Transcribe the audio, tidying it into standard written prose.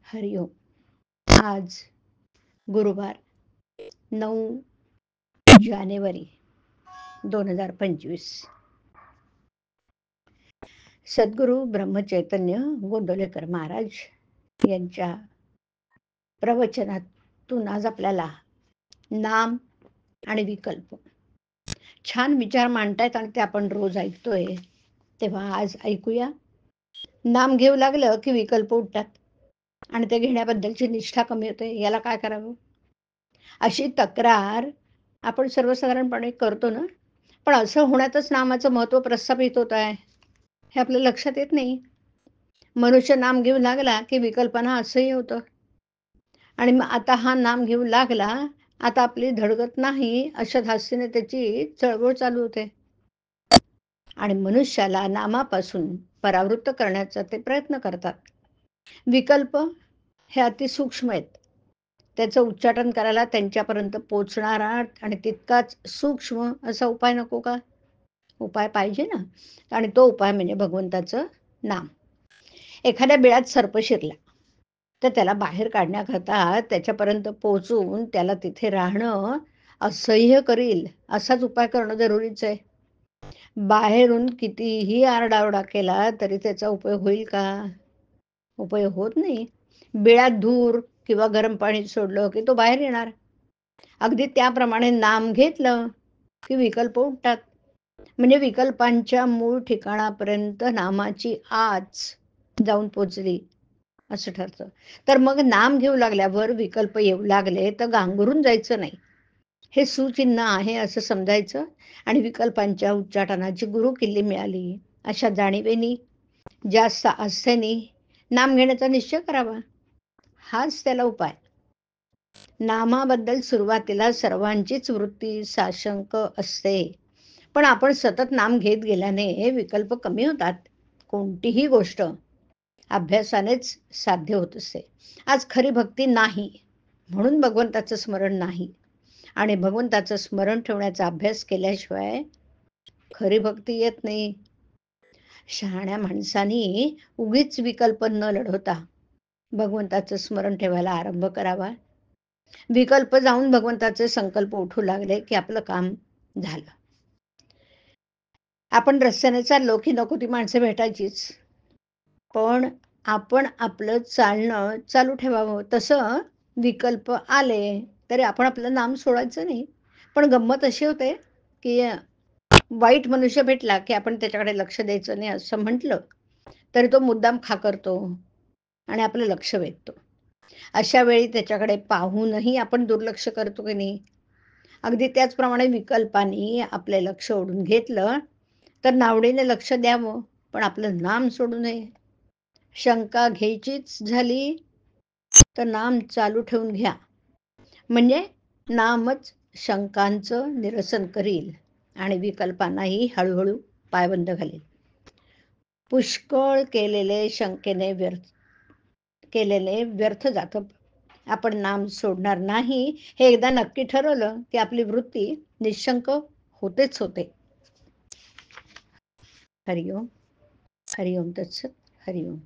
हरिओम. आज गुरुवार 9 जानेवारी 2025. सद्गुरू ब्रह्मचैतन्य गोंदवलेकर महाराज यांच्या प्रवचनातून आज आपल्याला नाम आणि विकल्प छान विचार मांडतायत आणि ते आपण रोज ऐकतोय. तेव्हा आज ऐकूया. नाम घेऊ लागलं की विकल्प उठतात आणि ते घेण्याबद्दलची निष्ठा कमी होते. याला काय करावं? अशी तक्रार आपण सर्वसाधारणपणे करतो ना, पण असं होण्यातच नामाचं महत्त्व प्रस्थापित होत आहे, हे आपल्या लक्षात येत नाही. मनुष्य नाम घेऊ लागला की विकल्पना असह्य होतं आणि मग आता हा नाम घेऊ लागला, आता आपली धडगत नाही, अशा धास्तीने त्याची चळवळ चालू होते आणि मनुष्याला नामापासून परावृत्त करण्याचा ते प्रयत्न करतात. विकल्प हे अतिसूक्ष्म आहेत. त्याचं उच्चाटन करायला त्यांच्यापर्यंत पोहोचणारा आणि तितकाच सूक्ष्म असा उपाय नको का? उपाय पाहिजे ना. आणि तो उपाय म्हणजे भगवंताचं नाम. एखाद्या बिळात सर्प शिरला, तर त्याला बाहेर काढण्याकरता त्याच्यापर्यंत पोहोचून त्याला तिथे राहणं असह्य करील असाच उपाय करणं जरुरीचं आहे. बाहेरून कितीही आरडाओरडा केला तरी त्याचा उपयोग होईल का? उपयोग होत नाही. बिळात धूर किंवा गरम पाणी सोडलं की तो बाहेर येणार. अगदी त्याप्रमाणे नाम घेतलं की विकल्प उठतात. म्हणजे विकल्पांच्या मूळ ठिकाणापर्यंत नामाची आच जाऊन पोचली असं ठरतं. तर मग नाम घेऊ लागल्यावर विकल्प येऊ लागले तर गांगरून जायचं नाही. हे सुचिन्ह आहे असं समजायचं आणि विकल्पांच्या उच्चाटनाची गुरुकिल्ली मिळाली अशा जाणिवेनी, जास्त आस्थेनी नाम घेण्याचा निश्चय करावा. हाच त्याला उपाय. नामाबद्दल सुरुवातीला सर्वांचीच वृत्ती साशंक असते. पण आपण सतत नाम घेत गेल्याने विकल्प कमी होतात. कोणतीही गोष्ट अभ्यासानेच साध्य होत असते. आज खरी भक्ती नाही, म्हणून भगवंताचं स्मरण नाही आणि भगवंताचं स्मरण ठेवण्याचा अभ्यास केल्याशिवाय खरी भक्ती येत नाही. शहाण्या माणसांनी उगीच विकल्प न लढवता भगवंताचं स्मरण ठेवायला आरंभ करावा. विकल्प जाऊन भगवंताचे संकल्प उठू लागले की आपलं काम झालं. आपण रस्त्याने चाललो की नको ती माणसं भेटायचीच. पण आपण आपलं चालणं चालू ठेवावं. तसं विकल्प आले तरी आपण आपलं नाम सोडायचं नाही. पण गंमत अशी होते की वाईट मनुष्य भेटला की आपण त्याच्याकडे लक्ष द्यायचं नाही असं म्हटलं, तरी तो मुद्दाम खाकरतो आणि आपलं लक्ष वेधतो. अशा वेळी त्याच्याकडे पाहूनही आपण दुर्लक्ष करतो की नाही? अगदी त्याचप्रमाणे विकल्पांनी आपले लक्ष ओढून घेतलं, तर नावडीने लक्ष द्यावं, पण आपलं नाम सोडू नये. शंका घ्यायचीच झाली, तर नाम चालू ठेवून घ्या. म्हणजे नामच शंकांचं निरसन करील आणि विकल्पांनाही हळूहळू पायबंद घालेल. पुष्कळ केलेले व्यर्थ जातं. आपण नाम सोडणार नाही हे एकदा नक्की ठरवलं की आपली वृत्ती निशंक होतेच होते. हरिओम. हरिओम तत्सत. हरिओम.